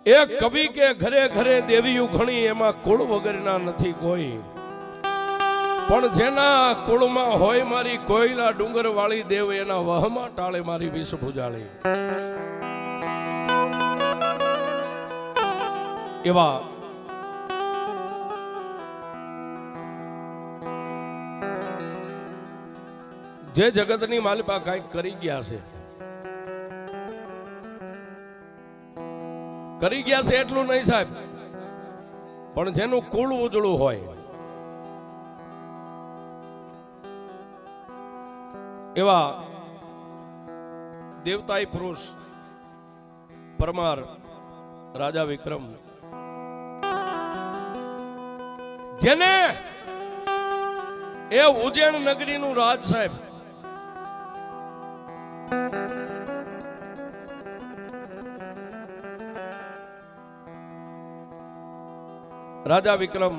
એક કવિ કે ઘરે ઘરે દેવીયું ઘણી એમાં કુળ વગરના નથી કોઈ, પણ જેના કુળમાં હોય મારી કોયલા ડુંગર વાળી દેવ એના વહમાં ટાળે મારી વિષ ભુજાળી. એવા જે જગતની માલિપા કાંઈક કરી ગયા છે, કરી ગયા છે એટલું નહીં સાહેબ, પણ જેનું કુળ ઉજળું હોય એવા દેવતાઈ પુરુષ પરમાર રાજા વિક્રમ, જેને એ ઉજ્જૈન નગરીનું રાજ સાહેબ રાજા વિક્રમ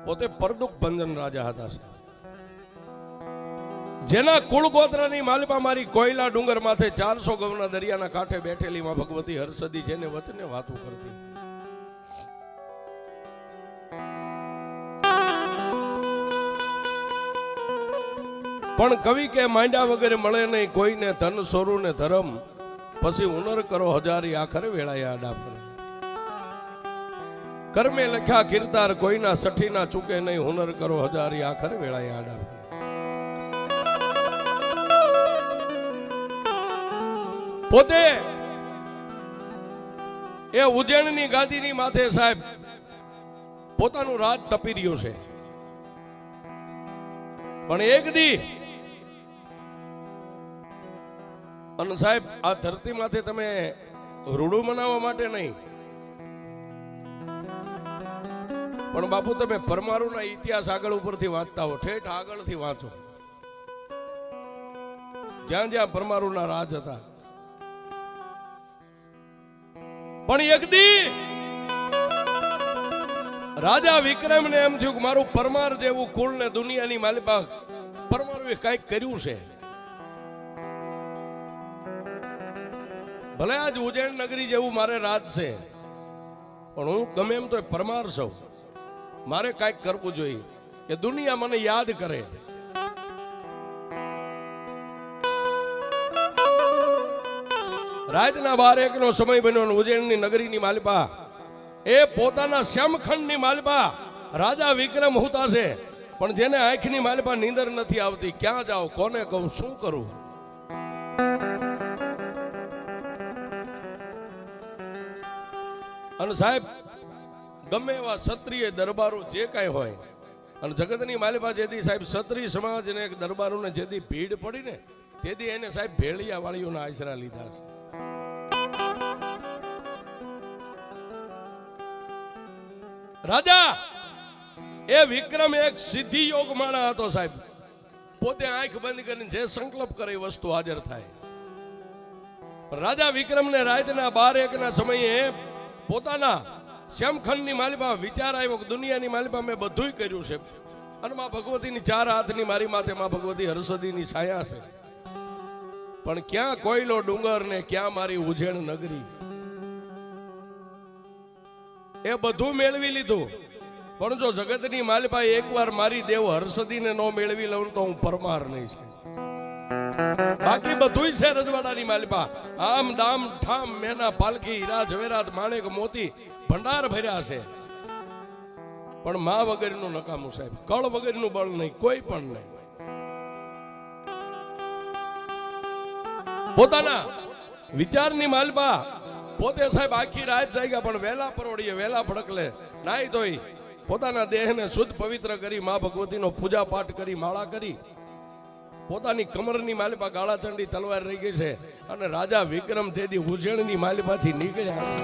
પોતે પરદુખ ભંજન રાજા હતા, જેના કુળ ગોત્રની માલિપા મારી કોયલા ડુંગર માથે 400 ગવના દરિયાના કાંઠે બેઠેલી માં ભગવતી હરસદી જેને વચને વાતું કરતી. પણ કવિ કે માંડ્યા વગેરે મળે નહીં કોઈને ધન સોરું ને ધરમ, પછી હુનર કરો હજારી આખરે વેળાયા આડા પર. કર્મે લખ્યા કીર્તાર કોઈના સઠીના ચૂકે નહીં, હુનર કરો હજારી આખરે વેળાયા આડા પર. પોતે એ ઉજ્જૈનની ગાદીની માથે સાહેબ પોતાનું રાજ તપી રહ્યું છે, પણ એક દી અને સાહેબ આ ધરતી માથે તમે રૂડું મનાવવા માટે નહીં, પણ બાપુ તમે પરમારુના ઇતિહાસ આગળ ઉપરથી વાંચતા હો, ઠેઠ આગળથી વાંચો, જ્યાં જ્યાં પરમારુના રાજ હતા. પણ એક દી રાજા વિક્રમને એમ થયું કે મારું પરમાર જેવું કુળ ને દુનિયાની માલિપા પરમારુએ કંઈક કર્યું છે. ભલે આજ ઉજ્જૈન નગરી જેવું મારે રાજ છે, પણ હું ગમે એમ તો પરમાર છું, મારે કંઈક કરવું જોઈએ કે દુનિયા મને યાદ કરે. રાતના 12-1 નો સમય બન્યો. ઉજ્જૈનની નગરીની માલિપા એ પોતાના શ્યામખંડની માલિપા રાજા વિક્રમ હોતા છે, પણ જેને આંખની માલિપા નીંદર નથી આવતી, ક્યાં જાવ, કોને કહું, શું કરું. અને સાહેબ ગમે એવા ક્ષત્રિય દરબારો જે કાંઈ હોય, અને જગતની માલિપા જેથી સાહેબ ક્ષત્રિય સમાજને એક દરબારોને જેથી ભીડ પડી ને તેથી એને સાહેબ ભેળિયા વાળીઓના આશરા લીધા છે. રાજા એ વિક્રમ એક સિદ્ધિ યોગ માણા હતો સાહેબ, પોતે આંખ બંધ કરીને જે સંકલ્પ કરે એ વસ્તુ હાજર થાય. રાજા વિક્રમને રાતના 12-1 ના સમયે પોતાના શ્યામખંડની માલિપા વિચાર આવ્યો કે દુનિયાની માલિપા મેં બધુંય કર્યું છે, અને માં ભગવતીની 4 હાથની મારી માથે માં ભગવતી હરસદીની છાયા છે, પણ ક્યાં કોયલો ડુંગર ને ક્યાં મારી ઉજ્જૈન નગરી. એ બધું મેળવી લીધું, પણ જો જગતની માલિપા એકવાર મારી દેવ હરસદીને ન મેળવી લઉં તો હું પરમાર નહીં છે. બાકી બધુંય છે રજવાડાની માલિપા, આમ દામ ઠામ મેના પાલકી હીરા ઝવેરાત માણેક મોતી ભંડાર ભર્યા છે, પણ માં વગરનું નકામું સાહેબ, કળ વગરનું બળ નહીં, કોઈ પણ નહીં. પોતાના વિચારની માલિપા પોતે સાહેબ આખી રાત જાગ્યા, પણ વહેલા પરોડીએ વહેલા ભડકલે નાઈ ધોઈ પોતાના દેહને શુદ્ધ પવિત્ર કરી માં ભગવતીનો પૂજા પાઠ કરી માળા કરી પોતાની કમરની માલિપા ગાળાચંડી તલવાર રહી ગઈ છે, અને રાજા વિક્રમ તેથી ઉજ્જૈનની માલિપાથી નીકળ્યા છે.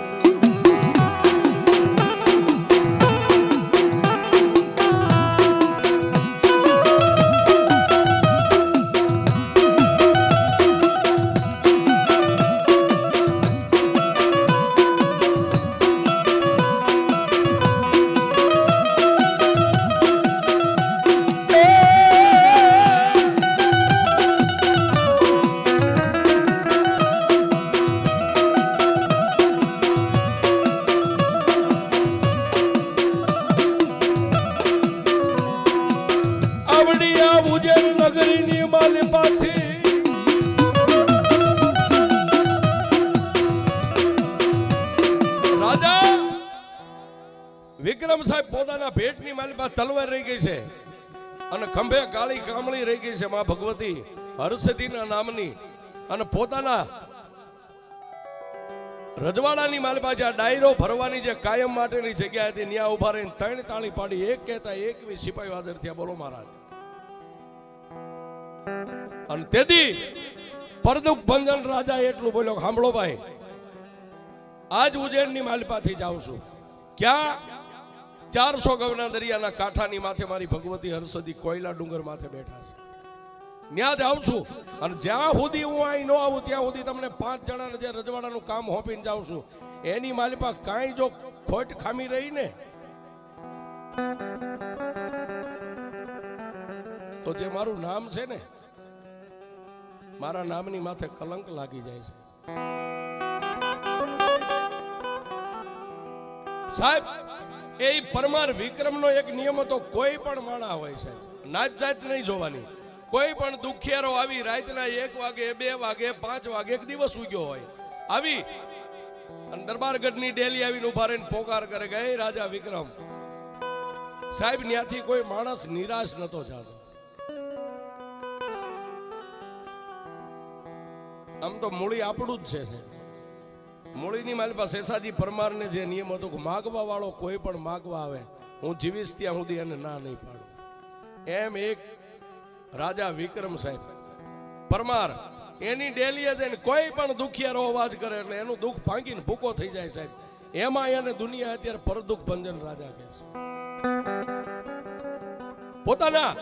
વિક્રમ સાહેબ પોતાના ભેટની માલિપા તલવાર રહી ગઈ છે અને ખંભે કાળી કામળી રહી ગઈ છે માં ભગવતી હર્ષદીના નામની, અને પોતાના રજવાડાની માલિપા જે ડાયરો ભરવાની જે કાયમ માટેની જગ્યા હતી ત્યાં ઉભા રહીને 3 તાળી પાડી, એક કહેતા 21 સિપાહી હાજર થયા. બોલો મહારાજ. અને તેથી પરદુખ ભંજન રાજા એટલું બોલ્યો, સાંભળો ભાઈ, આજ ઉજ્જૈનની માલિપાથી જાઉં છું. ક્યાં? 400 ગવના દરિયાના કાંઠાની માથે મારી ભગવતી હર્ષદી કોયલા ડુંગર માથે બેઠા છે. ત્યાં જ આવું છું. અને જ્યાં સુધી હું અહીં ન આવું ત્યાં સુધી તમને 5 જણાને જે રજવાડાનું કામ હોપીને જાઉં છું, એની માલિપા કાંઈ જો ખોટ ખામી રહી ને તો જે મારું નામ છે ને, મારા નામની માથે કલંક લાગી જાય છે. સાહેબ, એ પરમાર વિક્રમનો એક નિયમ હતો, કોઈ પણ માણા હોય છે, નાત જાત નહીં જોવાની. કોઈ પણ દુખિયારો આવી રાતના 1 વાગે 2 વાગે 5 વાગે એક દિવસ ઉગ્યો હોય, આવી અને દરબારગઢની ડેલી આવીને ઉભા રહીને પોકાર કરે કે એ રાજા વિક્રમ. સાહેબ, ત્યાંથી કોઈ માણસ નિરાશ નતો થતો. આમ તો મૂળી આપણું જ છે. મૂળીની મારી પાસે શેષાજી પરમારને જે નિયમ હતો કે માગવા વાળો કોઈ પણ માગવા આવે, હું જીવીશ ત્યાં સુધી એને ના નહીં પાડું. એમ એક રાજા વિક્રમ સાહેબ પરમાર એની ડેલીએ જઈને કોઈ પણ દુખિયારો અવાજ કરે એટલે એનું દુઃખ ભાંગીને ભૂકો થઈ જાય. સાહેબ, એમાં એને દુનિયા અત્યારે પરદુખ ભંજન રાજા કહે છે. પોતાના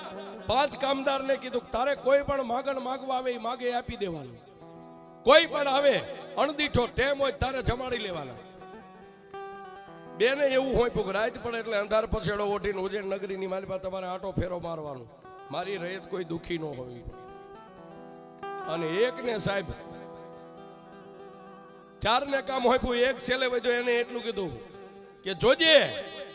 5 કામદારને કીધું, તારે કોઈ પણ માગણ માગવા આવે એ માગે આપી દેવાનું. કોઈ પણ આવે અણદીઠો ટેમ હોય તારે જમાડી લેવાના. બેને એવું હોય કે રાત પડે એટલે અંધાર પછેડો ઓઢીને ઉજ્જૈન નગરીની મારી પાસે તમારે આટો ફેરો મારવાનો. મારી રયત કોઈ દુખી ન હોવી. અને એકને સાહેબ 4 ને કામ હોય, એક છેલ્લે વધ્યો, એને એટલું કીધું કે જોજે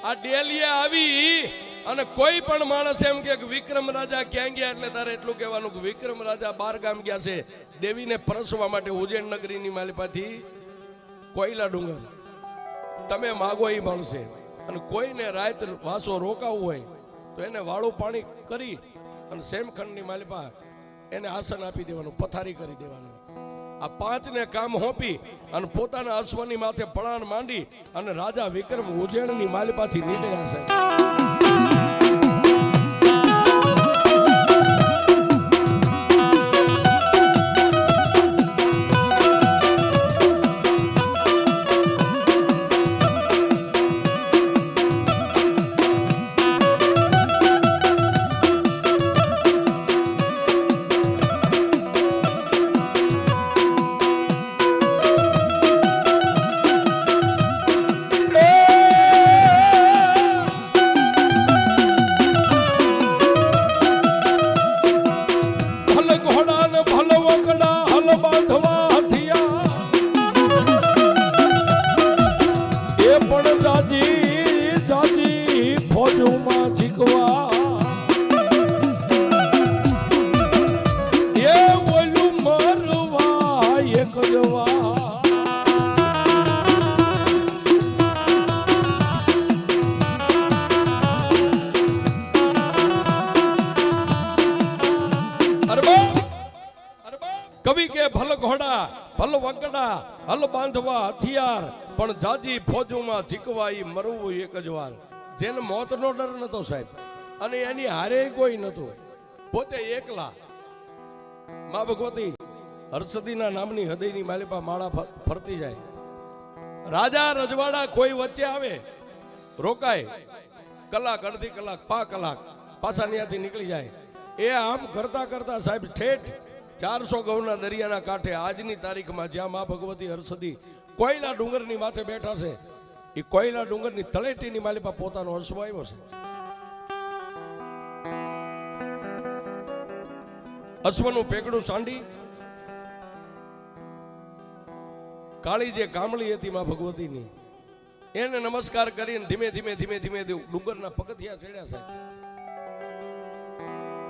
આ ડેલીએ આવી અને કોઈ પણ માણસ એમ કે વિક્રમ રાજા ક્યાં ગયા, એટલે તારે એટલું કહેવાનું કે વિક્રમ રાજા 12 ગામ ગયા છે દેવીને પરસવા માટે ઉજ્જૈન નગરીની માલિપાથી કોયલા ડુંગર. તમે માગો એ મળશે. અને કોઈને રાત વાસો રોકાવું હોય તો એને વાળું પાણી કરી અને સેમખંડની માલિપા એને આસન આપી દેવાનું, પથારી કરી દેવાનું. આ 5 ને કામ હોપી અને પોતાના અશ્વની માથે પળાણ માંડી અને રાજા વિક્રમ ઉજ્જૈનની માલિપાથી નીકળ્યા છે. કવિ કે ભલ ઘોડા ભલ વગડા હલ બાંધવા હથિયાર, પણ જાજી ફોજમાં જીકવાઈ મરવું એક જ વાર. જેને મોતનો ડર નતો સાહેબ, અને એની હારે કોઈ નતું, પોતે એકલા. મા ભગવતી હર્ષદીના નામની હૃદયની માલિપા માળા ફરતી જાય. રાજા રજવાડા કોઈ વચ્ચે આવે, રોકાય, કલાક અડધી કલાક 5 કલાક પાછા ત્યાંથી નીકળી જાય. એ આમ કરતા કરતા સાહેબ ઠેઠ 400 ગવના દરિયાના કાંઠે આજની તારીખમાં જ્યાં મા ભગવતી હર્ષદી કોયલા ડુંગરની માથે બેઠા છે, એ કોયલા ડુંગરની તળેટીની માલિપા પોતાનો અશ્વ આવ્યો છે. અશ્વનું પેકડું સાંડી કાળી જે કામળી હતી મા ભગવતીની, એને નમસ્કાર કરીને ધીમે ધીમે ધીમે ધીમે ડુંગરના પગથિયા ચડ્યા છે.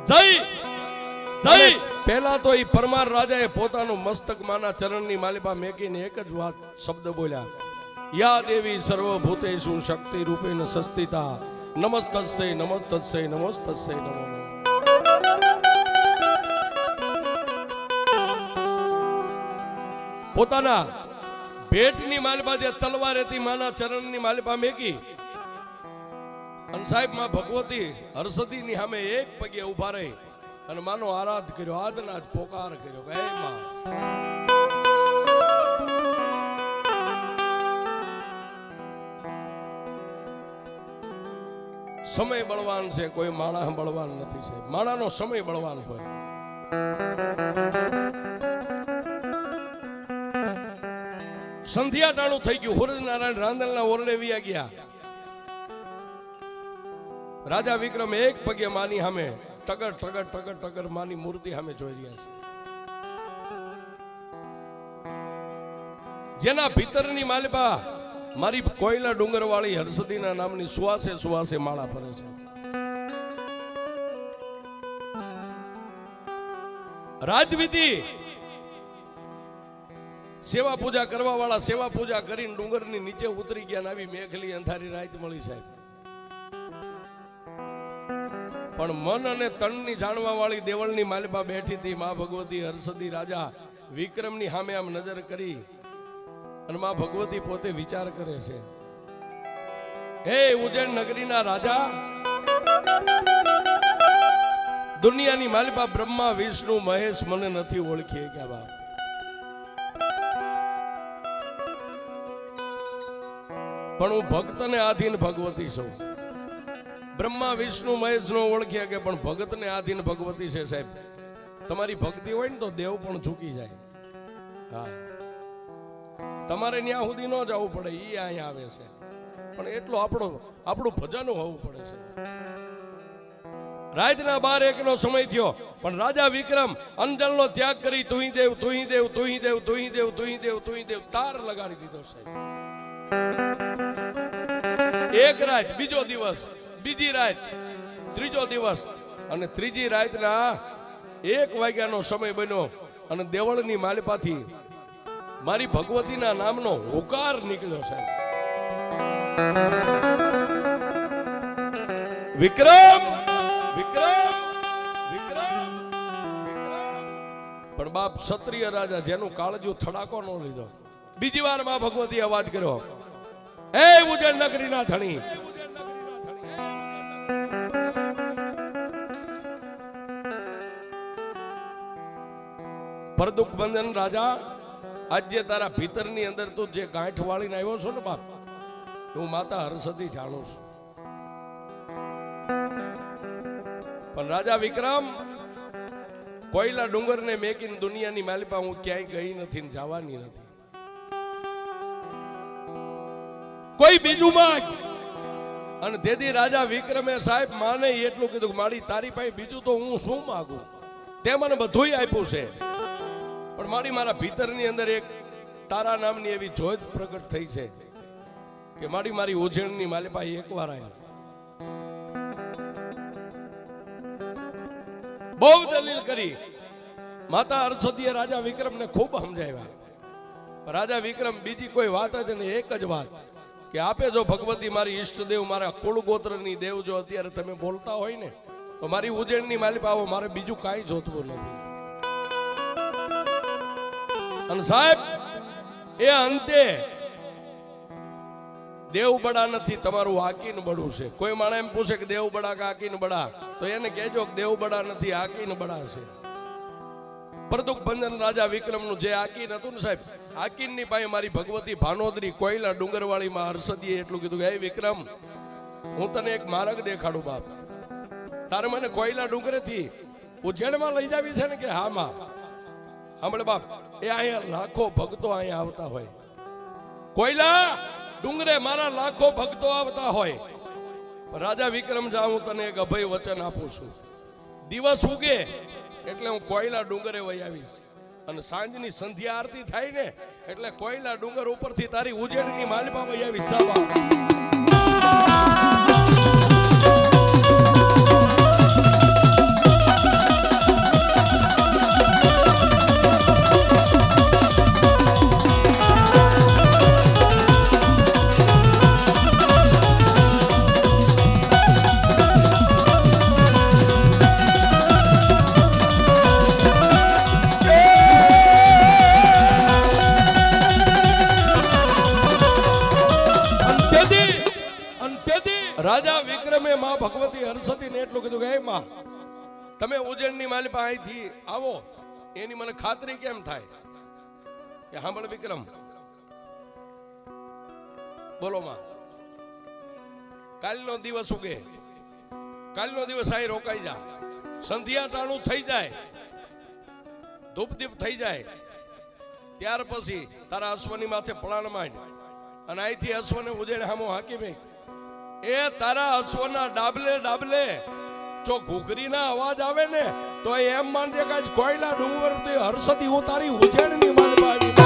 જય જય. પહેલા તો એ પરમાર રાજાએ પોતાનું મસ્તક માના ચરણની માલિપા મેકીને એક જ વાત શબ્દ બોલ્યા યા દેવી સર્વભૂતેષુ શક્તિ રૂપેણ સંસ્થિતા નમસ્તસ્ય નમસ્તસ્ય નમસ્તસ્ય નમો નમઃ. પોતાના ભેટની માલિપા જે તલવાર હતી માના ચરણની માલિપા મેકી અને સાહેબ માં ભગવતી હરસદીની સામે એક પગે ઉભા રહી અને માનો આરાધ કર્યો, આદનાદ પોકાર કર્યો કે હે માં. સમય બળવાન છે, કોઈ માણા બળવાન નથી છે. માણાનો સમય બળવાન હોય. સંધ્યા ટાણું થઈ ગયું. સૂરજનારાયણ રાંદલના ઓરડે વિયા ગયા. રાજા વિક્રમ એક પગે માની સામે ટગર ટગર ટગર ટગર માની મૂર્તિ સામે જોઈ રહ્યા છે. જેના ભીતરની માલિપા મારી કોયલા ડુંગર વાળી હરસદીના નામની સુવાસે સુવાસે માળા ફરે છે. રાજવિધિ સેવા પૂજા કરવા વાળા સેવા પૂજા કરીને ડુંગરની નીચે ઉતરી ગયા. આવી મેઘલી અંધારી રાત મળી સાહેબ. પણ મન અને તણની જાણવા વાળી દેવળની માલિપા બેઠી હતી. માં ભગવતી હરસદી રાજા વિક્રમની સામે આમ નજર કરી અને માં ભગવતી પોતે વિચાર કરે છે, હે ઉજ્જૈન નગરીના રાજા, દુનિયાની માલિપા બ્રહ્મા વિષ્ણુ મહેશ મને નથી ઓળખી કે બાપ. પણ હું ભક્તને આધીન ભગવતી છું. બ્રહ્મા વિષ્ણુ મહેશ નો ઓળખ્યા કે પણ ભગતને આધીન ભગવતી છે સાહેબ. તમારી ભક્તિ હોય ને તો દેવ પણ ઝૂકી જાય. હા, તમારે ત્યાં સુધી ન જવું પડે, ઈ અહીંયા આવે છે. પણ એટલું આપણું ભજન હોવું પડે છે. રાતના 12-1 સમય થયો પણ રાજા વિક્રમ અંજલનો ત્યાગ કરી તુહી દેવ તુહી દેવ તુહી દેવ તુહી દેવ તુહી દેવ તુહી દેવ તાર લગાડી દીધો સાહેબ. એક રાત, બીજો દિવસ, બીજી રાત, ત્રીજો દિવસ અને ત્રીજી રાતના 1 વાગ્યાનો સમય બન્યો અને દેવળની માલિપાથી મારી ભગવતીના નામનો હુકાર નીકળ્યો સાહેબ. વિક્રમ વિક્રમ વિક્રમ વિક્રમ. પણ બાપ ક્ષત્રિય રાજા જેનું કાળજુ થડાકો ન લીધો. બીજી વાર માં ભગવતી અવાજ કર્યો, એ ઉજ્જૈન નગરીના ધણી, પરદુખ બંધન રાજા, આજે તારા ભીતરની અંદર તું જે ગાંઠ વાળીને આવ્યો છો ને બાપ, હું માતા હરસદી જાણું છું. પણ રાજા વિક્રમ, કોયલા ડુંગરને મેકીને દુનિયાની માલિપા હું ક્યાંય ગઈ નથી ને જવાની નથી. કોઈ બીજું માંગ. અને તેથી રાજા વિક્રમે સાહેબ માને એટલું કીધું, મારી તારી પાસે બીજું તો હું શું માંગુ, તે મને બધું આપ્યું છે. પણ મારા ભીતરની અંદર એક તારા નામની એવી જ્યોત પ્રગટ થઈ છે કે મારી ઉજ્જૈનની માલિપા એકવાર આવી. બહુ દલીલ કરી. માતા હરસદીએ રાજા વિક્રમને ખૂબ સમજાવ્યા. રાજા વિક્રમ બીજી કોઈ વાત જ નહીં, એક જ વાત કે આપે જો ભગવતી મારી ઈષ્ટદેવ, મારા કુળ ગોત્રની દેવ જો અત્યારે તમે બોલતા હોય ને તો મારી ઉજ્જૈનની માલિપાઓ મારે બીજું કાંઈ જોતવું નથી. અને સાહેબ એ અંતે દેવ બડા નથી, તમારું આકીન બડું છે. કોઈ માણસ એમ પૂછે કે દેવ બડા કે આકીન બડા, તો એને કહેજો કે દેવ બડા નથી, આકીન બડા છે. પરદુખ બંધન રાજા વિક્રમનું જે આકીન હતું ને સાહેબ, આકીનની પાસે મારી ભગવતી ભાનોદરી કોયલા ડુંગરવાળીમાં હરસદીએ એટલું કીધું કે હે વિક્રમ, હું તને એક માર્ગ દેખાડું બાપ. તારે મને કોયલા ડુંગરેથી ઉજ્જૈનમાં લઈ જાવી છે ને કે હા માં. સાંભળે બાપ, એ અહીંયા લાખો ભક્તો અહીંયા આવતા હોય. કોયલા ડુંગરે મારા લાખો ભક્તો આવતા હોય. રાજા વિક્રમ જા, હું તને એક અભય વચન આપું છું. દિવસ ઉગે એટલે હું કોયલા ડુંગરે વહી આવીશ અને સાંજની સંધ્યા આરતી થાય ને એટલે કોયલા ડુંગર ઉપરથી તારી ઉજ્જૈનની માલિપા વહી આવીશ. ચાલો. રાજા વિક્રમે માં ભગવતી હર્ષદી ને એટલું કીધું કે હે માં તમે ઉજ્જૈનની માલિપા અહીંથી આવો એની મને ખાતરી કેમ થાય કે સાંભળ વિક્રમ બોલો માં કાલનો દિવસ ઉગે કાલનો દિવસ અહીં રોકાઈ જા સંધ્યા ટાણું થઈ જાય ધૂપદીપ થઈ જાય ત્યાર પછી તારા અશ્વની માથે પલાણ માંડ અને અહીંથી અશ્વને ઉજેણ હામો હાકી મેં એ તારા અશ્વના ડાબલે ડાબલે જો ઘૂઘરીના અવાજ આવે ને તો એમ માનજે કે કોયલા ડુંગર હર્ષદી ઉતારી ઉજેણની માલમાં આવી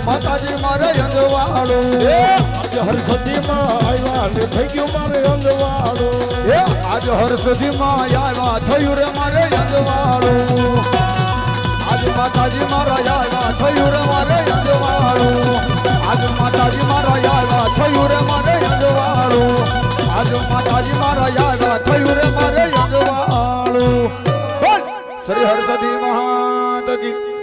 માતાજી મારે અંગવાળું હર્ષદી માં આવ્યા ને થઈ ગયું મારે અંગવાળું આજ હર્ષદી માં આવ્યા થયું રે મારે અંગવાળું આજ માતાજી મારા આવ્યા થયું રે મારે અંગવાળું